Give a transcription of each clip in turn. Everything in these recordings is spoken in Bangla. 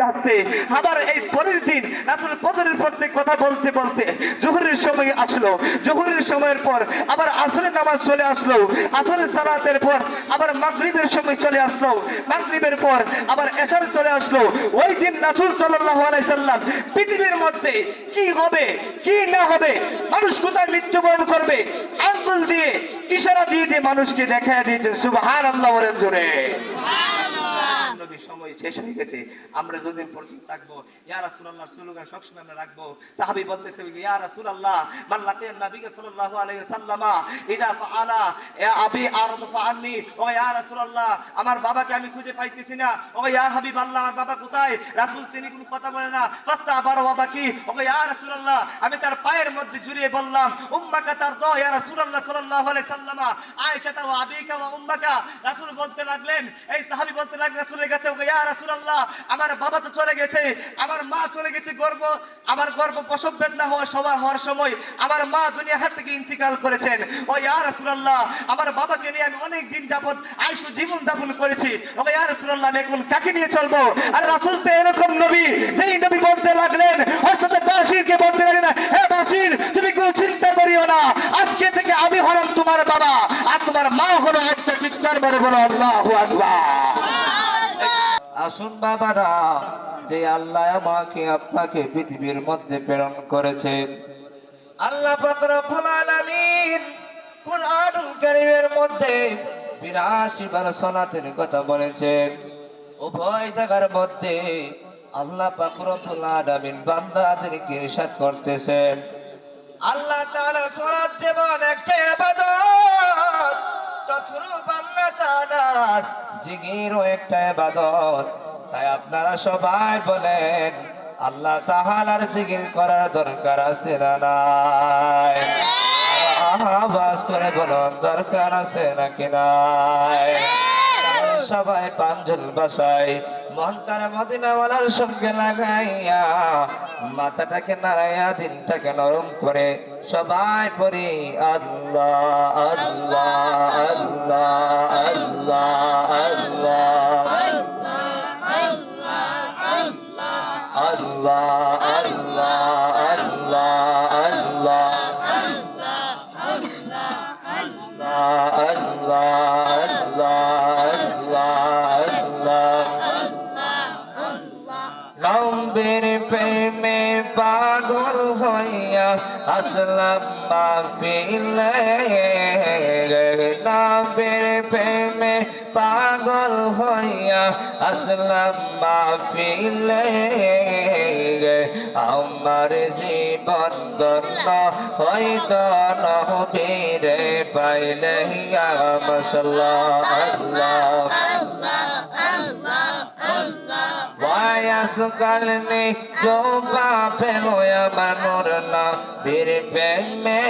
আসছে। আবার এই পরের দিন রাসূল ফজরের পর থেকে কথা বলতে বলতে জোহরের সময় আসলো। জোহরের সময়ের পর আবার আসরের নামাজ চলে আসলো। আসরের সালাতের পর আবার মাগরিবের সময় চলে আসলো। মাগরিবের পর আবার এশার চলে আসলো। ওই দিন রাসূল সাল্লাল্লাহু আলাইহি সাল্লাম পৃথিবীর মধ্যে কি হবে কি না হবে, মানুষ কোথায় মৃত্যুবরণ করবে, আঙ্গুল দিয়ে ইশারা দিয়ে দিয়ে মানুষকে দেখায় দিয়েছেন। সুবহানাল্লাহ বলেন জোরে। সময় শেষ হয়ে গেছে, আমরা যতদিন পর্যন্ত থাকবো ইয়া রাসূলুল্লাহ স্লোগান সবসময় আমরা রাখবো। সাহাবী বলতেছে ইয়া রাসূলুল্লাহ মান লাকিয়া নবী সাল্লাল্লাহু আলাইহি ওয়াসাল্লাম ইদা ফাআলা ইয়া আবি আরদ ফাআন্নি। ও ইয়া রাসূলুল্লাহ আমার বাবাকে আমি খুঁজে পাইতেছি না। ও ইয়া হাবিবাল্লাহ আমার বাবা কোথায়? রাসূল তিনি কোনো কথা বলে না। ফাস্তা আবার বাবাকি। ও ইয়া রাসূলুল্লাহ আমি তার পায়ের মধ্যে জড়িয়ে বললাম উম্মাকা তারদা ইয়া রাসূলুল্লাহ সাল্লাল্লাহু আলাইহি সাল্লাম আয়েশা ওয়া আবিকা ওয়া উম্মাকা। রাসূল বলতে লাগলেন, এই সাহাবী বলতে লাগলেন রাসূলের কাছে ইয়া রাসূলুল্লাহ আমার বাবা তো চলে গেছে, আমার মা চলে গেছে, আমার গর্ভ প্রসব বেদনা হওয়ার সময় আমার মা দুনিয়া হাত থেকে ইন্তিকাল করেছেন। ও ইয়া রাসূলুল্লাহ আমার বাবাকে নিয়ে আমি অনেক দিন যাবত আয়ুষ্য জীবন যাপন করেছি। ও ইয়া রাসূলুল্লাহ আমি এখন কাকে নিয়ে চলবো? আর রাসূল তো এরকম নবী, যেই নবী বলতে লাগলেন হযরত বাশিরকে বলতে লাগলেন হে বাশির তুমি কোনো চিন্তা করিও না, আজকে থেকে আমি হলাম তোমার বাবা আর তোমার মা হলো একটা চিৎকার করে বলো আল্লাহু আকবার। আসুন বাবারা, যে আল্লাহ আমাকে আপনাকে পৃথিবীর মধ্যে প্রেরণ করেছেন, আল্লাহ পাক রব্বুল আলামিন কুরআনুল কারীমের মধ্যে ৮২ বার সালাতের কথা বলেছেন। উভয় জায়গার মধ্যে আল্লাহ পাক রব্বুল আলামিন বান্দাদেরকে ইরশাদ করতেছেন, আল্লাহ তাআলা সালাত যেমন একটা ইবাদত, তদ্রূপ আল্লাহ তাআলার জিকিরও একটা ইবাদত। তাই আপনারা সবাই বলেন আল্লাহ তাআলার জিকির করার দরকার আছে না নাই? আওয়াজ করে বলুন দরকার আছে নাকি নাই? সবাই পাঞ্জল বাসায় মনটারে মদিনাওয়ালার সঙ্গে লাগাইয়া মাথাটাকে নাড়াইয়া দিলটাকে নরম করে সবাই পড়ি আল্লাহ আল্লাহ আল্লাহ আল্লাহ আল্লাহ আল্লাহ আল্লাহ আল্লাহ আল্লাহ নবীর প্রেমে পাগল হইয়া আসলাম মাহফিলে, নবীর প্রেমে পাগল হইয়া আসলাম মাহফিলে, আমার জীবন ধন্য হইত নবীরে পাইলে ইয়া মাশাআল্লাহ আল্লাহ বয়স কালনে জোবা পেলো আমার নবীর প্রেমে,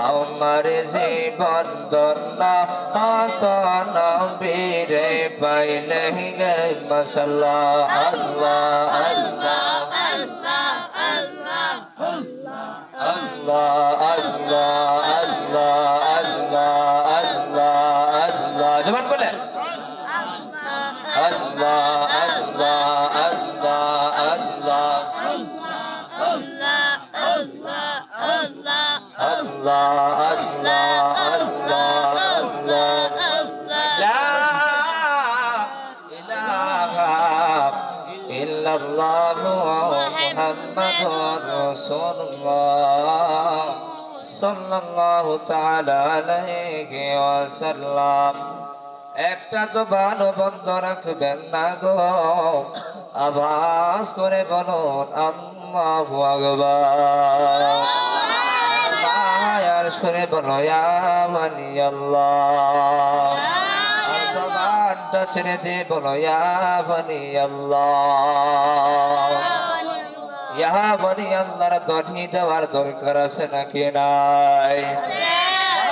আমার জীবন ধন্য হত নবীরে পাইলে মাশাআল্লাহ আল্লাহ আল্লাহ আল্লাহ আল্লাহ আল্লাহ আল্লাহ আল্লাহ আল্লাহ জবান বলে আল্লাহ আল্লাহ আল্লাহ আল্লাহ আল্লাহ আল্লাহ আল্লাহ লা ইলাহা ইল্লাল্লাহু মুহাম্মাদুর রাসূলুল্লাহ সাল্লাল্লাহু তাআলা আলাইহি ওয়াসাল্লাম। একটা জবান বন্ধ রাখবেন না গো, আওয়াজ করে বলুন আল্লাহু আকবার। মায়ার সুরে বলো ইয়া ওয়ালি আল্লাহ, আর জবানটা ছেড়ে দিয়ে বলো ইয়া ওয়ালি আল্লাহ। ইয়া ওয়ালি আল্লাহর দনি দেওয়ার দরকার আছে নাকি নাই?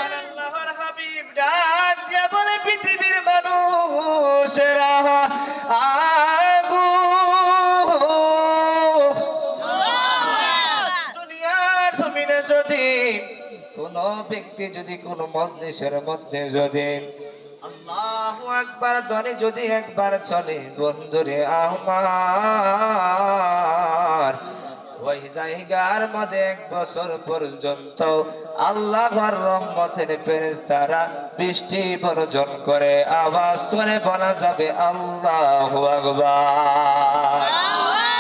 আল্লাহর হাবিব ডাক দিয়া বলে পৃথিবীর মানুষেরা আগু দুনিয়ার জমিনে যদি কোন ব্যক্তি যদি কোন মজলিসের মধ্যে যদি আল্লাহু আকবার ধ্বনি যদি একবার চলে বন্ধুরে আমার, ওই জায়গার মধ্যে 1 বছর পর্যন্ত আল্লাহর রহমতের ফেরেশতারা বৃষ্টি বর্ষণ করে, আওয়াজ করে বলা যাবে আল্লাহু আকবার।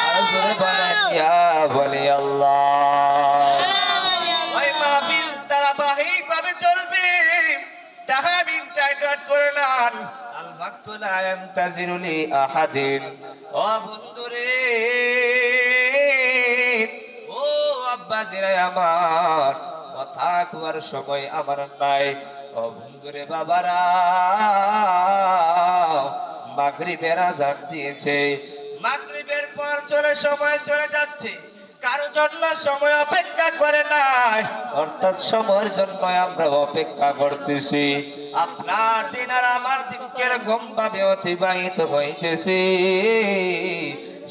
আর জোরে বলেন ইয়া ওয়ালি আল্লাহ। ওই মাহফিল ধারাবাহিকভাবে চলবে, টাইমিং টাইট করে নেন। আল ওয়াক্তু লা ইয়ানতাজিরু লি আহাদিন। ও বন্ধুরে, ও আব্বাজিরা আমার, কথা কুয়ার সময় আমার নাই। ও বন্ধুরে বাবারা, মাগরিবের আযান দিয়েছে, মাগরিবের পর সময় চলে যাচ্ছে, কারো জন্য সময় অপেক্ষা করে নাই, অর্থাৎ সময়ের জন্য আমরা অপেক্ষা করতেছি। আপনার দিন আর আমার দিন কিরকম ভাবে অতিবাহিত হইতেছে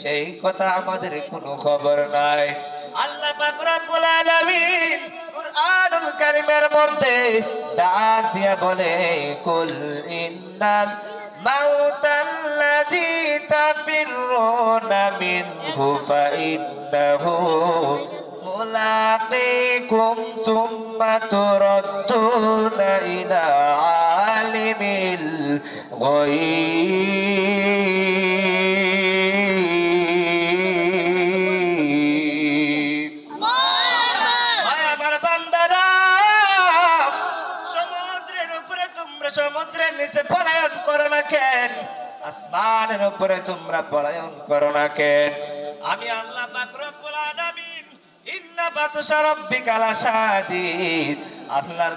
সেই কথা আমাদের কোনো খবর নাই। আল্লাহ পাক রব্বুল আলামিন কুরআনুল কারীমের মধ্যে ডাক দিয়া বলে, কুল ইন্নাল মাউতাল্লাযী তাফিরুনা মিনহু ফাইন্নাহু মুলাকীকুম তুম্মা তুরাদ্দুনা ইলা আলিমিল গায়ব। আমার বান্দারা, সমুদ্রের উপরে তোমরা সমুদ্রের নিচে পলায়ন করো না কেন? আসমানের উপরে তোমরা পলায়ন করো না কেন? আমি আল্লাহ পাক রব্বুল আলামিন ইন্না বাতশা রাব্বিকা লাশাদীদ, আল্লাহর